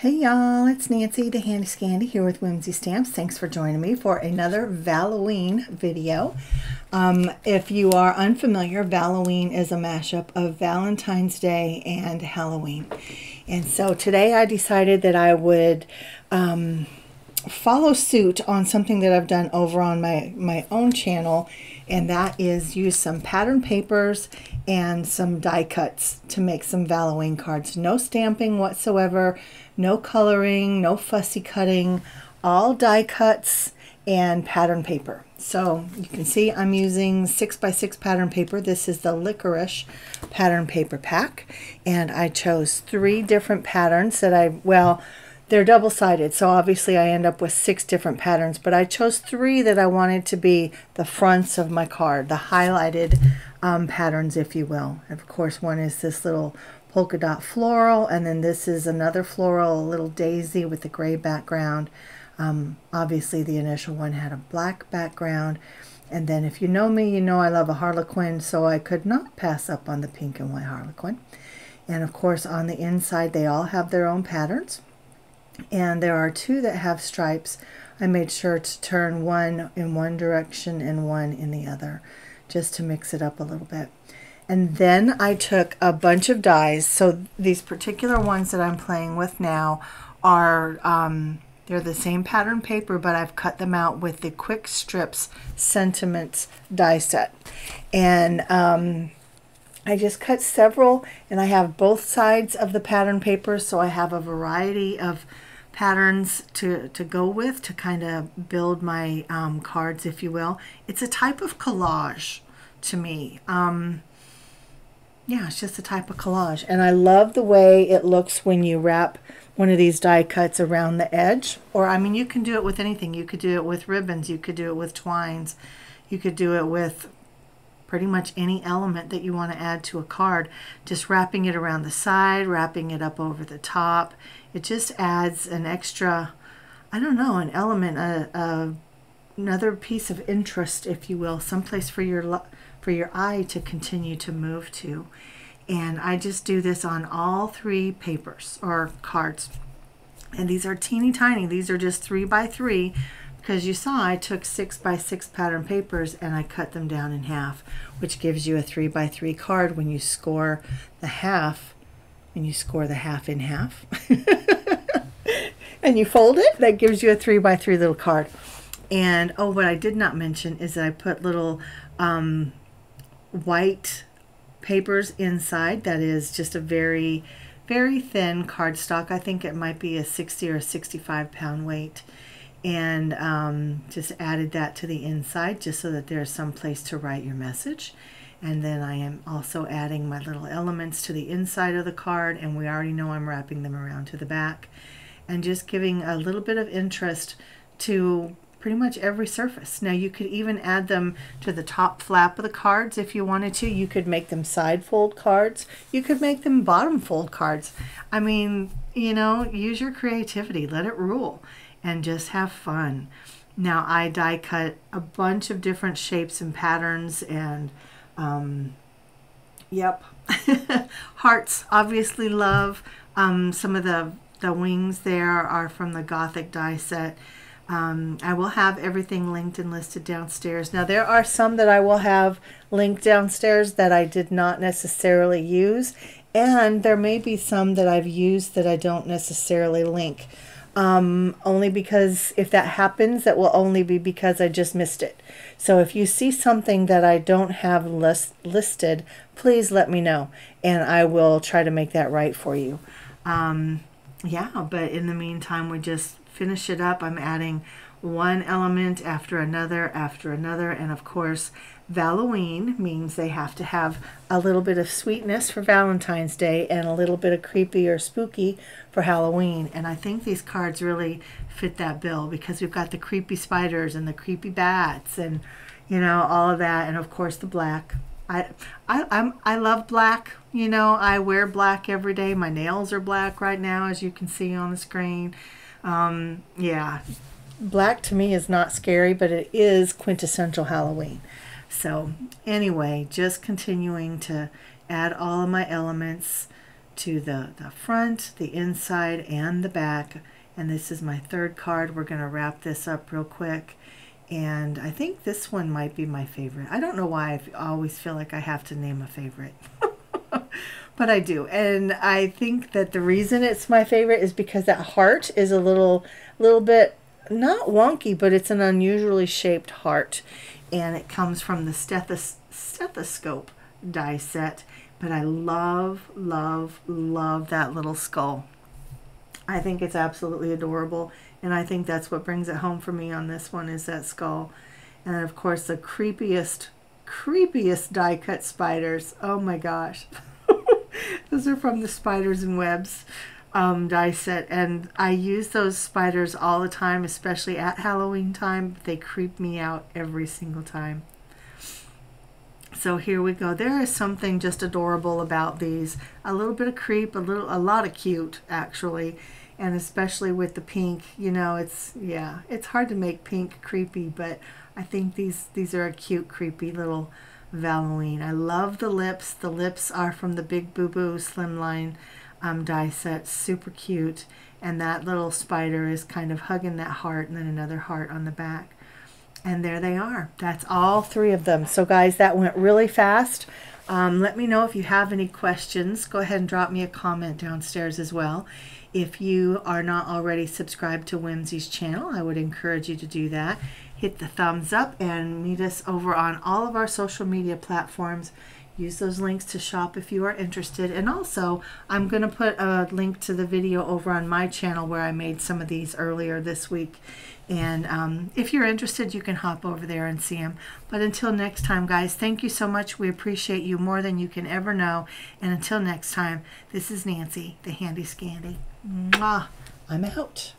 Hey y'all, it's Nancy the Handy Scandy here with Whimsy Stamps. Thanks for joining me for another Valloween video. If you are unfamiliar, Valloween is a mashup of Valentine's Day and Halloween. And so today I decided that I would follow suit on something that I've done over on my own channel, and that is use some pattern papers and some die cuts to make some Valloween cards. No stamping whatsoever, no coloring, no fussy cutting, all die cuts and pattern paper. So you can see I'm using 6x6 pattern paper. This is the Licorice pattern paper pack, and I chose 3 different patterns that they're double-sided, so obviously I end up with 6 different patterns, but I chose 3 that I wanted to be the fronts of my card, the highlighted patterns, if you will. And of course, one is this little polka dot floral, and then this is another floral, a little daisy with a gray background. Obviously the initial one had a black background, and then if you know me, you know I love a harlequin, so I could not pass up on the pink and white harlequin. And of course on the inside they all have their own patterns. And there are 2 that have stripes. I made sure to turn one in one direction and one in the other, just to mix it up a little bit. And then I took a bunch of dies. So these particular ones that I'm playing with now are, they're the same pattern paper, but I've cut them out with the Quick Strips Sentiments die set. And I just cut several, and I have both sides of the pattern paper, so I have a variety of patterns to go with to kind of build my cards, if you will. It's a type of collage to me. Yeah, it's just a type of collage, and I love the way it looks when you wrap one of these die cuts around the edge. Or I mean, you can do it with anything. You could do it with ribbons, you could do it with twines, you could do it with pretty much any element that you want to add to a card. Just wrapping it around the side, wrapping it up over the top. It just adds an extra, I don't know, an element, another piece of interest, if you will, someplace for your eye to continue to move to. And I just do this on all 3 papers or cards. And these are teeny tiny. These are just 3x3. Because you saw I took 6x6 pattern papers and I cut them down in half, which gives you a 3x3 card when you score the half, and you score the half in half. And you fold it, that gives you a 3x3 little card. And oh, what I did not mention is that I put little white papers inside. That is just a very, very thin cardstock. I think it might be a 60 or 65 pound weight. And just added that to the inside just so that there's some place to write your message. And then I am also adding my little elements to the inside of the card, and we already know I'm wrapping them around to the back, and just giving a little bit of interest to pretty much every surface. Now you could even add them to the top flap of the cards if you wanted to. You could make them side fold cards. You could make them bottom fold cards. I mean, you know, use your creativity, let it rule, and just have fun. Now I die cut a bunch of different shapes and patterns, and yep. Hearts, obviously love. Some of the wings there are from the Gothic die set. I will have everything linked and listed downstairs. Now there are some that I will have linked downstairs that I did not necessarily use, and there may be some that I've used that I don't necessarily link. Only because if that happens, that will only be because I just missed it. So if you see something that I don't have listed, please let me know, and I will try to make that right for you. Yeah, but in the meantime, we just finish it up. I'm adding one element after another, and of course Valloween means they have to have a little bit of sweetness for Valentine's Day and a little bit of creepy or spooky for Halloween. And I think these cards really fit that bill, because we've got the creepy spiders and the creepy bats and, you know, all of that, and of course the black. I love black. You know, I wear black every day. My nails are black right now, as you can see on the screen. Yeah, black to me is not scary, but it is quintessential Halloween. So anyway, just continuing to add all of my elements, to the front, the inside, and the back. And this is my third card. We're going to wrap this up real quick. And I think this one might be my favorite. I don't know why I always feel like I have to name a favorite. But I do. And I think that the reason it's my favorite is because that heart is a little bit, not wonky, but it's an unusually shaped heart. And it comes from the stethoscope die set. But I love, love, love that little skull. I think it's absolutely adorable, and I think that's what brings it home for me on this one is that skull. And of course the creepiest die cut spiders. Oh my gosh. Those are from the Spiders and Webs die set, and I use those spiders all the time, especially at Halloween time. They creep me out every single time. So here we go. There is something just adorable about these. A little bit of creep, a lot of cute actually, and especially with the pink. You know, it's hard to make pink creepy, but I think these are a cute, creepy little Valloween. I love the lips. The lips are from the Big Boo Boo Slimline die set. Super cute, and that little spider is kind of hugging that heart, and then another heart on the back. And there they are. That's all three of them. So guys, that went really fast. Let me know if you have any questions. Go ahead and drop me a comment downstairs as well. If you are not already subscribed to Whimsy's channel, I would encourage you to do that. Hit the thumbs up and meet us over on all of our social media platforms. Use those links to shop if you are interested. And also, I'm going to put a link to the video over on my channel where I made some of these earlier this week. And if you're interested, you can hop over there and see them. But until next time, guys, thank you so much. We appreciate you more than you can ever know. And until next time, this is Nancy, the Handy Scandy. Mwah. I'm out.